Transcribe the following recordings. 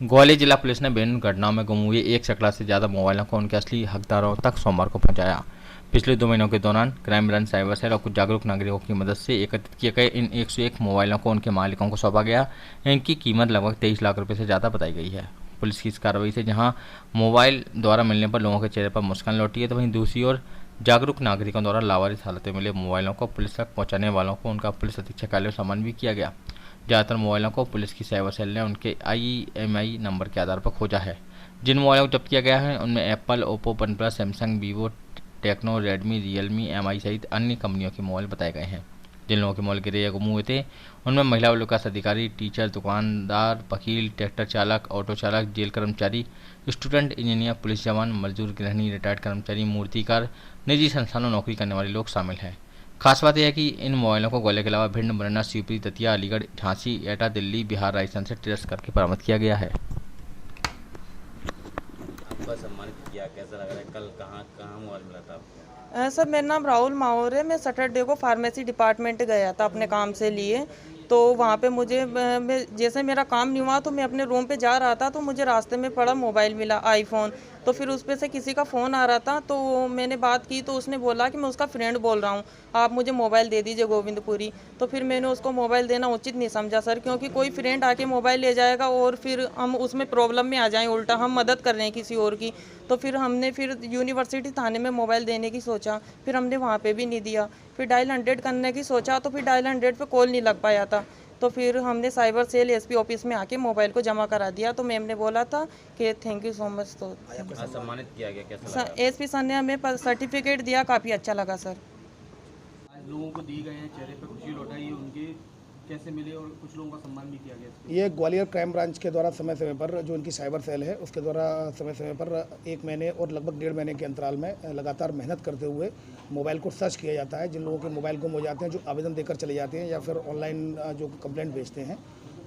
ग्वालियर जिला पुलिस ने विभिन्न घटनाओं में गुम हुए 1 सैकड़ा से ज्यादा मोबाइलों को उनके असली हकदारों तक सोमवार को पहुंचाया। पिछले 2 महीनों के दौरान क्राइम ब्रांच, साइबर सेल और कुछ जागरूक नागरिकों की मदद से एकत्रित किए गए इन 101 मोबाइलों को उनके मालिकों को सौंपा गया। इनकी कीमत लगभग 23 लाख रुपए से ज़्यादा बताई गई है। पुलिस की इस कार्रवाई से जहां मोबाइल द्वारा मिलने पर लोगों के चेहरे पर मुस्कान लौटी है, तो वहीं दूसरी ओर जागरूक नागरिकों द्वारा लावारिस हालत में मिले मोबाइलों को पुलिस तक पहुंचाने वालों को उनका पुलिस अधीक्षक कार्यालय सम्मान भी किया गया। ज़्यादातर मोबाइलों को पुलिस की साइबर सेल ने उनके IMEI नंबर के आधार पर खोजा है। जिन मोबाइलों को जब्त किया गया है उनमें Apple, Oppo, OnePlus, Samsung, Vivo, Tecno, Redmi, Realme, MI सहित अन्य कंपनियों के मोबाइल बताए गए हैं। जिन लोगों के मोबाइल गिरे या गुम हुए थे उनमें महिला विकास अधिकारी, टीचर, दुकानदार, वकील, ट्रैक्टर चालक, ऑटो चालक, जेल कर्मचारी, स्टूडेंट, इंजीनियर, पुलिस जवान, मजदूर, गृहिणी, रिटायर्ड कर्मचारी, मूर्तिकार, निजी संस्थानों में नौकरी करने वाले लोग शामिल हैं। खास बात यह है कि इन मोबाइलों को ग्वालियर के अलावा भिंड, मुरैना, शिवपुरी, दतिया, अलीगढ़, झांसी, एटा, दिल्ली, बिहार, राजस्थान से ट्रेस करके बरामद किया गया है। आपका सम्मानित किया, कैसा लग रहा है? कल कहाँ कहाँ मोबाइल मिला था आपको? सर, मेरा नाम राहुल माहौर है। मैं सैटरडे को फार्मेसी डिपार्टमेंट गया था अपने काम से लिए। तो वहाँ पे मुझे जैसे मेरा काम नहीं हुआ तो मैं अपने रूम पे जा रहा था, तो मुझे रास्ते में पड़ा मोबाइल मिला, आईफोन। तो फिर उस पे से किसी का फ़ोन आ रहा था, तो मैंने बात की तो उसने बोला कि मैं उसका फ्रेंड बोल रहा हूँ, आप मुझे मोबाइल दे दीजिए गोविंदपुरी। तो फिर मैंने उसको मोबाइल देना उचित नहीं समझा सर, क्योंकि कोई फ्रेंड आके मोबाइल ले जाएगा और फिर हम उसमें प्रॉब्लम में आ जाएं, उल्टा हम मदद कर रहे हैं किसी और की। तो फिर हमने यूनिवर्सिटी थाने में मोबाइल देने की सोचा, फिर हमने वहाँ पे भी नहीं दिया। फिर डायल 100 करने की सोचा, तो फिर डायल 100 पे कॉल नहीं लग पाया था। तो फिर हमने साइबर सेल SP ऑफिस में आके मोबाइल को जमा करा दिया। तो मैम ने बोला था कि थैंक यू सो मच। तो सम्मानित किया गया, कैसा लगा? SP सर ने हमें सर्टिफिकेट दिया, काफ़ी अच्छा लगा सर। आज लोगों को दी गए हैं, चेहरे पे खुशी लौटाई है उनके, कैसे मिले और कुछ लोगों का सम्मान भी किया गया इसके? ये ग्वालियर क्राइम ब्रांच के द्वारा समय समय पर, जो इनकी साइबर सेल है उसके द्वारा समय समय पर 1 महीने और लगभग 1.5 महीने के अंतराल में लगातार मेहनत करते हुए मोबाइल को सर्च किया जाता है। जिन लोगों के मोबाइल गुम हो जाते हैं, जो आवेदन देकर चले जाते हैं या फिर ऑनलाइन जो कंप्लेंट भेजते हैं,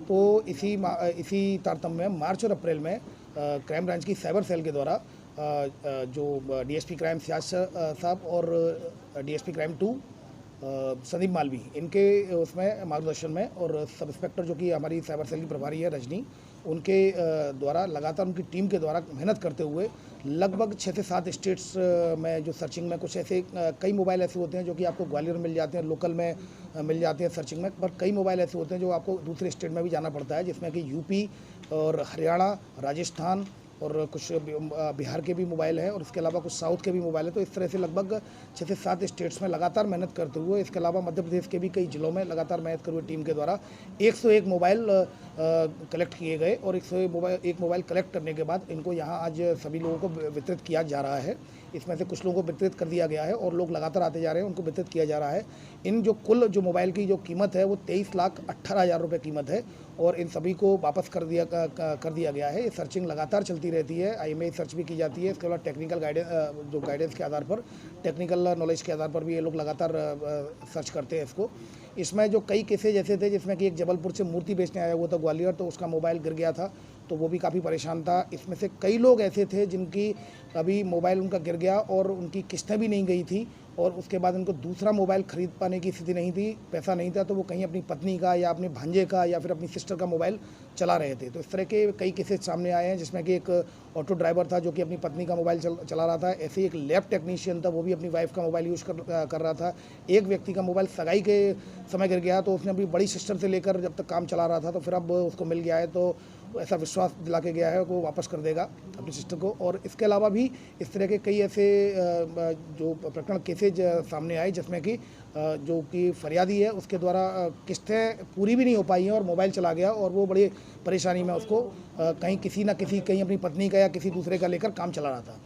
तो इसी तारतम्य में मार्च और अप्रैल में क्राइम ब्रांच की साइबर सेल के द्वारा जो DSP क्राइम सियाज साहब और DSP क्राइम 2 संदीप मालवी, इनके उसमें मार्गदर्शन में, और सब इंस्पेक्टर जो कि हमारी साइबर सेल की प्रभारी है रजनी, उनके द्वारा लगातार उनकी टीम के द्वारा मेहनत करते हुए लगभग 6 से 7 स्टेट्स में जो सर्चिंग में कुछ ऐसे कई मोबाइल ऐसे होते हैं जो कि आपको ग्वालियर में मिल जाते हैं, लोकल में मिल जाते हैं सर्चिंग में, पर कई मोबाइल ऐसे होते हैं जो आपको दूसरे स्टेट में भी जाना पड़ता है, जिसमें कि UP और हरियाणा, राजस्थान और कुछ बिहार के भी मोबाइल हैं, और इसके अलावा कुछ साउथ के भी मोबाइल हैं। तो इस तरह से लगभग 6 से 7 स्टेट्स में लगातार मेहनत करते हुए, इसके अलावा मध्य प्रदेश के भी कई जिलों में लगातार मेहनत करते हुए टीम के द्वारा 101 मोबाइल कलेक्ट किए गए, और 101 मोबाइल कलेक्ट करने के बाद इनको यहाँ आज सभी लोगों को वितरित किया जा रहा है। इसमें से कुछ लोगों को वितरित कर दिया गया है और लोग लगातार आते जा रहे हैं, उनको वितरित किया जा रहा है। इन जो कुल जो मोबाइल की जो कीमत है वो 23,18,000 रुपये कीमत है, और इन सभी को वापस कर दिया गया है। ये सर्चिंग लगातार चलती रहती है, IMEI सर्च भी की जाती है। इसके अलावा टेक्निकल गाइडेंस के आधार पर, टेक्निकल नॉलेज के आधार पर भी ये लोग लगातार सर्च करते हैं इसको। इसमें जो कई केसेज ऐसे थे, जिसमें कि एक जबलपुर से मूर्ति बेचने आया हुआ था ग्वालियर, तो उसका मोबाइल गिर गया था, तो वो भी काफ़ी परेशान था। इसमें से कई लोग ऐसे थे जिनकी अभी मोबाइल उनका गिर गया और उनकी किस्तें भी नहीं गई थी, और उसके बाद उनको दूसरा मोबाइल खरीद पाने की स्थिति नहीं थी, पैसा नहीं था, तो वो कहीं अपनी पत्नी का या अपने भांजे का या फिर अपनी सिस्टर का मोबाइल चला रहे थे। तो इस तरह के कई केसेस सामने आए हैं, जिसमें कि एक ऑटो ड्राइवर था जो कि अपनी पत्नी का मोबाइल चला रहा था। ऐसे ही एक लैब टेक्नीशियन था, वो भी अपनी वाइफ का मोबाइल यूज़ कर रहा था। एक व्यक्ति का मोबाइल सगाई के समय गिर गया, तो उसने अपनी बड़ी सिस्टर से लेकर जब तक काम चला रहा था, तो फिर अब उसको मिल गया है, तो ऐसा विश्वास दिला के गया है कि वो वापस कर देगा अपनी सिस्टर को। और इसके अलावा भी इस तरह के कई ऐसे जो प्रकरण केसेज सामने आए, जिसमें कि जो कि फरियादी है उसके द्वारा किस्तें पूरी भी नहीं हो पाई हैं और मोबाइल चला गया, और वो बड़ी परेशानी में उसको कहीं अपनी पत्नी का या किसी दूसरे का लेकर काम चला रहा था।